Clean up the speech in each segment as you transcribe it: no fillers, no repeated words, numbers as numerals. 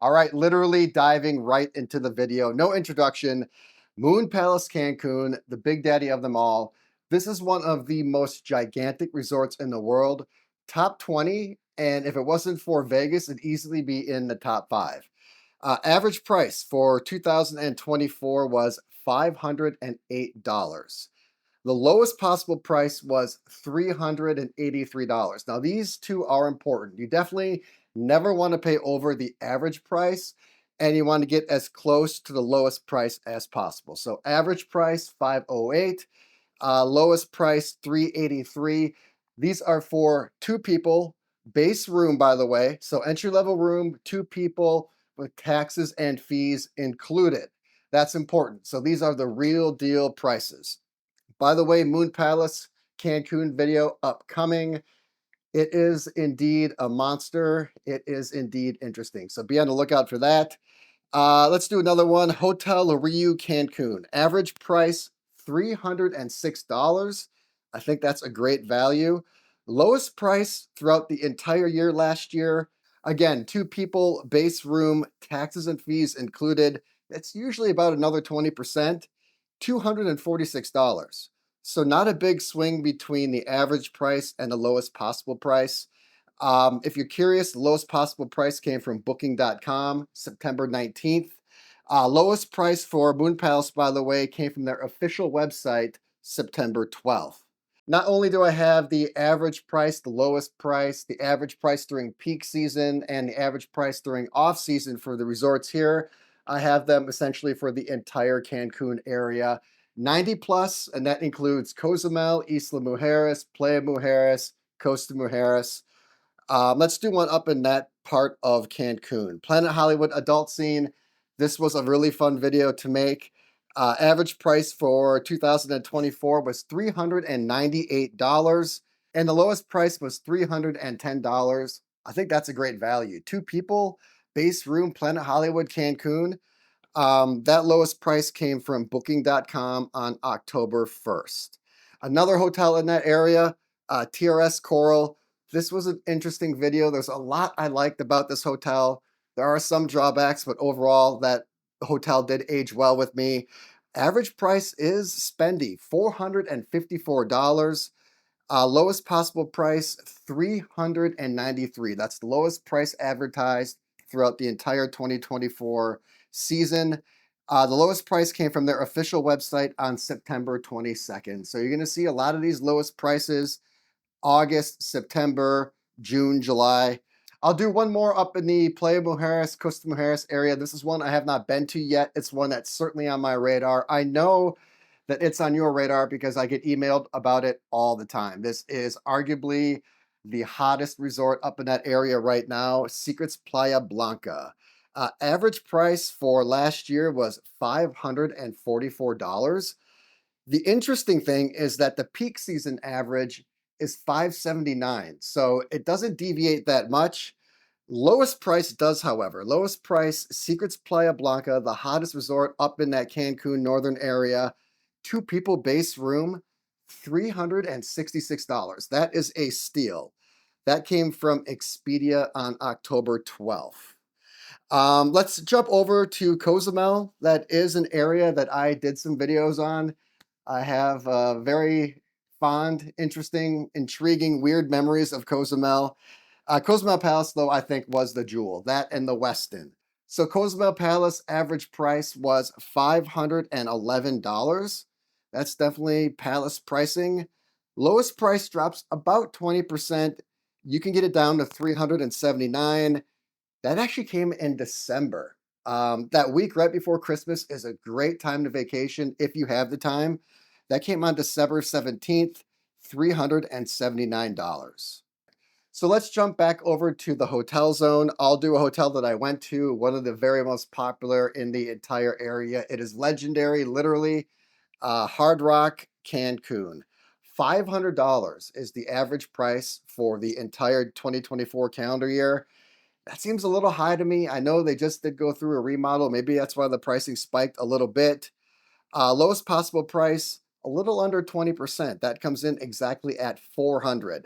All right, literally diving right into the video. No introduction. Moon Palace Cancun, the big daddy of them all. This is one of the most gigantic resorts in the world. Top 20, and if it wasn't for Vegas, it'd easily be in the top 5. Average price for 2024 was $508. The lowest possible price was $383. Now, these two are important. You definitely never want to pay over the average price, and you want to get as close to the lowest price as possible. So, average price 508, lowest price 383. These are for two people, base room, by the way. So, entry level room, two people with taxes and fees included. That's important. So, these are the real deal prices. By the way, Moon Palace Cancun video upcoming. It is indeed a monster. It is indeed interesting. So be on the lookout for that. Let's do another one. Hotel Riu Cancun. Average price $306. I think that's a great value. Lowest price throughout the entire year last year. Again, two people, base room, taxes and fees included. It's usually about another 20%. $246. So not a big swing between the average price and the lowest possible price. If you're curious, the lowest possible price came from booking.com, September 19th. Lowest price for Moon Palace, by the way, came from their official website, September 12th. Not only do I have the average price, the lowest price, the average price during peak season, and the average price during off season for the resorts here, I have them essentially for the entire Cancun area. 90 plus, and that includes Cozumel, Isla Mujeres, Playa Mujeres, Costa Mujeres. Let's do one up in that part of Cancun. Planet Hollywood adult scene. This was a really fun video to make. Average price for 2024 was $398, and the lowest price was $310. I think that's a great value. Two people, base room, Planet Hollywood, Cancun. That lowest price came from booking.com on October 1st. Another hotel in that area, TRS Coral. This was an interesting video. There's a lot I liked about this hotel. There are some drawbacks, but overall, that hotel did age well with me. Average price is spendy, $454. Lowest possible price, $393. That's the lowest price advertised throughout the entire 2024 season. The lowest price came from their official website on September 22nd. So you're going to see a lot of these lowest prices August, September, June, July. I'll do one more up in the Playa Mujeres, Costa Mujeres area. This is one I have not been to yet. It's one that's certainly on my radar. I know that it's on your radar because I get emailed about it all the time. This is arguably the hottest resort up in that area right now, Secrets Playa Blanca. Average price for last year was $544. The interesting thing is that the peak season average is $579, so it doesn't deviate that much. Lowest price does, however. Lowest price, Secrets Playa Blanca, the hottest resort up in that Cancun northern area. Two people base room, $366. That is a steal. That came from Expedia on October 12th. Let's jump over to Cozumel. That is an area that I did some videos on. I have very fond, interesting, intriguing, weird memories of Cozumel. Cozumel Palace, though, I think was the jewel, that and the Westin. So Cozumel Palace average price was $511. That's definitely palace pricing. Lowest price drops about 20%. You can get it down to $379. That actually came in December. That week right before Christmas is a great time to vacation if you have the time. That came on December 17th, $379. So let's jump back over to the hotel zone. I'll do a hotel that I went to, one of the very most popular in the entire area. It is legendary, literally. Hard Rock Cancun. $500 is the average price for the entire 2024 calendar year. That seems a little high to me. I know they just did go through a remodel. Maybe that's why the pricing spiked a little bit. Lowest possible price, a little under 20%. That comes in exactly at $400.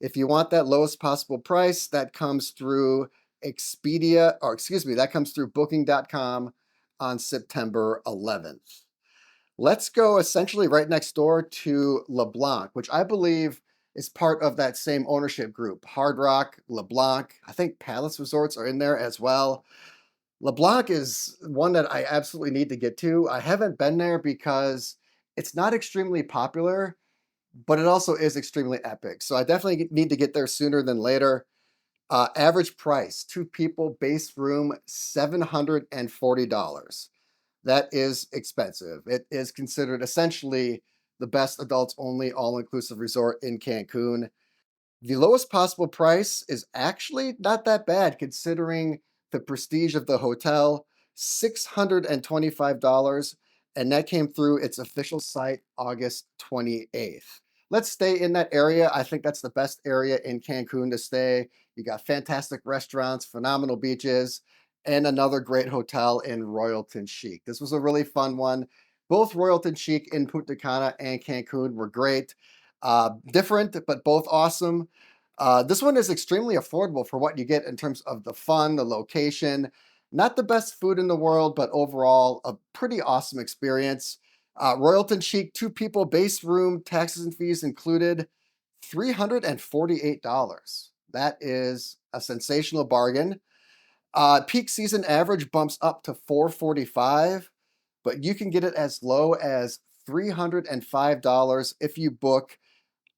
If you want that lowest possible price, that comes through Expedia, or excuse me, that comes through booking.com on September 11th. Let's go essentially right next door to LeBlanc, which I believe is part of that same ownership group. Hard Rock, LeBlanc, I think Palace Resorts are in there as well. LeBlanc is one that I absolutely need to get to. I haven't been there because it's not extremely popular, but it also is extremely epic. So I definitely need to get there sooner than later. Average price, two people, base room, $740. That is expensive. It is considered essentially the best adults only all inclusive resort in Cancun. The lowest possible price is actually not that bad considering the prestige of the hotel, $625, and that came through its official site August 28th. Let's stay in that area. I think that's the best area in Cancun to stay. You got fantastic restaurants, phenomenal beaches, and another great hotel in Royalton Chic. This was a really fun one. Both Royalton Chic in Punta Cana and Cancun were great. Different, but both awesome. This one is extremely affordable for what you get in terms of the fun, the location. Not the best food in the world, but overall a pretty awesome experience. Royalton Chic, two people, base room, taxes and fees included, $348. That is a sensational bargain. Peak season average bumps up to 445, but you can get it as low as $305 if you book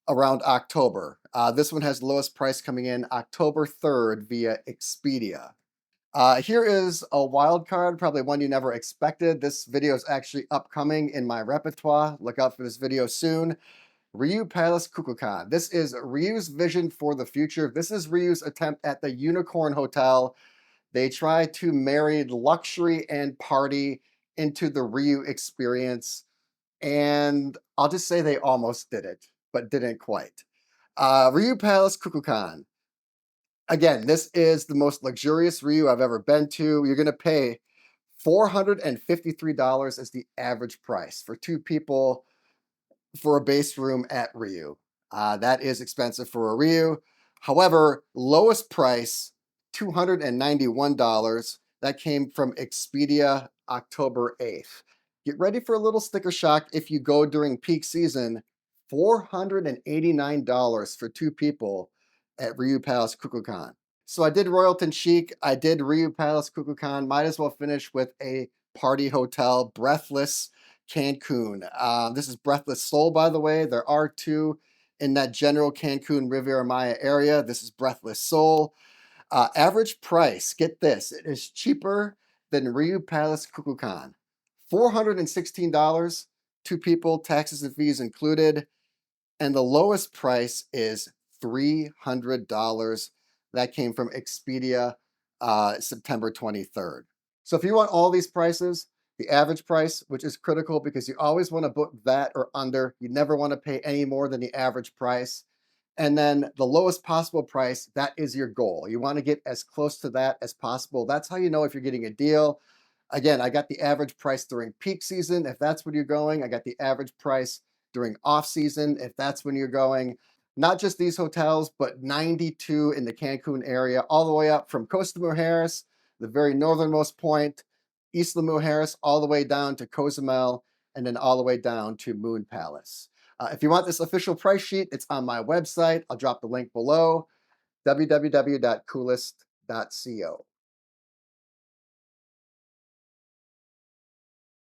around October. This one has the lowest price coming in October 3rd via Expedia. Here is a wild card, probably one you never expected. This video is actually upcoming in my repertoire. Look out for this video soon. Riu Palace Kukulkan. This is Riu's vision for the future. This is Riu's attempt at the Unicorn Hotel. They try to marry luxury and party into the Riu experience. And I'll just say they almost did it, but didn't quite. Riu Palace Kukulkan. Again, this is the most luxurious Riu I've ever been to. You're going to pay $453 as the average price for two people for a base room at Riu. That is expensive for a Riu. However, lowest price, $291. That came from Expedia October 8th. Get ready for a little sticker shock if you go during peak season. $489 for two people at Riu Palace Kukulkan. So I did Royalton Chic. I did Riu Palace Kukulkan. Might as well finish with a party hotel, Breathless Cancun. This is Breathless Soul, by the way. There are two in that general Cancun Riviera Maya area. This is Breathless Soul. Average price, get this, it is cheaper than Riu Palace Kukulkan. $416, two people, taxes and fees included. And the lowest price is $300. That came from Expedia September 23rd. So if you want all these prices, the average price, which is critical because you always want to book that or under. You never want to pay any more than the average price. And then the lowest possible price, that is your goal. You want to get as close to that as possible. That's how you know if you're getting a deal. Again, I got the average price during peak season, if that's when you're going. I got the average price during off season, if that's when you're going. Not just these hotels, but 92 in the Cancun area, all the way up from Costa Mujeres, the very northernmost point, Isla Mujeres, all the way down to Cozumel, and then all the way down to Moon Palace. If you want this official price sheet, it's on my website. I'll drop the link below, www.coolest.co.